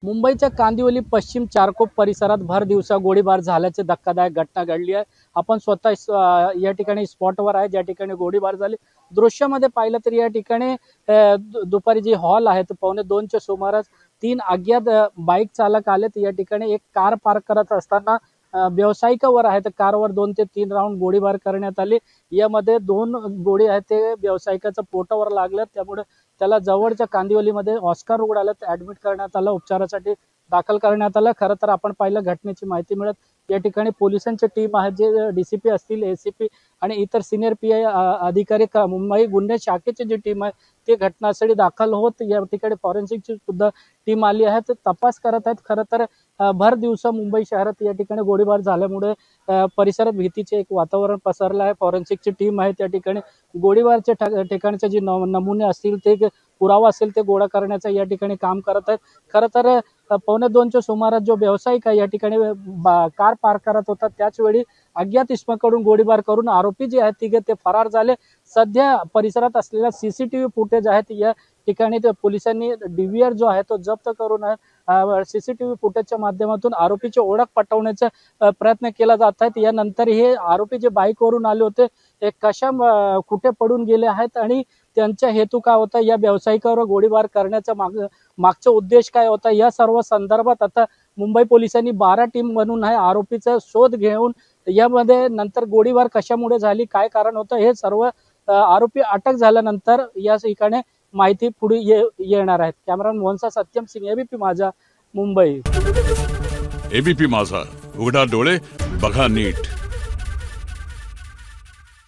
मुंबईच्या कांदिवली पश्चिम चारकोप परिसरात भर दिवसा गोळीबार झाल्याची धक्कादायक घटना घडली आहे। आपण स्वतः या ठिकाणी स्पॉटवर आहे ज्या ठिकाणी गोळीबार झाली। दृश्यामध्ये पाहिलं तर या ठिकाणी दुपारी जी हॉल आहे तो 1:45च्या सुमारास 3 अज्ञात बाईक चालक आलेत। या ठिकाणी एक कार पार्क करत असताना व्यावसायिकावर आहे तर कारवर 2 ते 3 राऊंड गोळीबार करण्यात आले। यामध्ये 2 गोळी आहेत ते व्यावसायिकाच्या पोटावर लागल्यात, त्यामुळे त्याला जवळच्या कांदिवलीमध्ये ऑस्कर रुग्णालयात ऍडमिट करण्यात आलं, उपचारासाठी दाखल करण्यात आलं। खरं तर आपण पाहिलं घटनेची माहिती मिळत या ठिकाणी पोलिसांची टीम आहे, जे डीसीपी असतील, एसीपी आणि इतर सिनियर पीआय अधिकारी मुंबई गुन्हे शाखेची जी टीम आहे ते घटनास्थळी दाखल होत या ठिकाणी फॉरेन्सिकची सुद्धा टीम आली आहे, ते तपास करत आहेत। खरं तर भर दिवसा मुंबई शहरात या ठिकाणी गोळीबार झाल्यामुळे परिसरात भीतीचे एक वातावरण पसरलं आहे। फॉरेन्सिकची टीम आहे त्या ठिकाणी गोळीबारच्या ठिकाणचे जे नमुने असतील ते पुरावा असेल ते गोळा करण्याचं या ठिकाणी काम करत आहेत। खरं तर 1:45च्या सुमारास जो व्यावसायिक आहे या ठिकाणी कार पार्क करत होता, त्याच वेळी अज्ञात इसमाकडून गोळीबार करून आरोपी जे आहेत तिघे ते फरार झाले। सध्या परिसरात असलेला सीसीटीव्ही फुटेज आहेत या ठिकाणी ते पोलिसांनी डीव्हीआर जो आहे तो जप्त करून सीसीटीव्ही फुटेजच्या माध्यमातून आरोपीची ओळख पटवण्याचा प्रयत्न केला जात आहे। यानंतर हे आरोपी जे बाईकवरून आले होते ते कुठे पडून गेले आहेत आणि त्यांचा हेतू काय होता, या व्यावसायिकावर गोळीबार करण्याचा मागचा उद्देश काय होता, या सर्व संदर्भात आता मुंबई पोलिसांनी 12 टीम बनवून आहे आरोपीचा शोध घेऊन यामध्ये नंतर गोळीबार कशामुळे झाली, काय कारण होतं, हे सर्व आरोपी अटक झाल्यानंतर या ठिकाणी माहिती पुढे येणार आहेत। कॅमेरामन मोहनसा सत्यम सिंह, एबीपी माझा, मुंबई। एबीपी माझा, उघडा डोळे बघा नीट।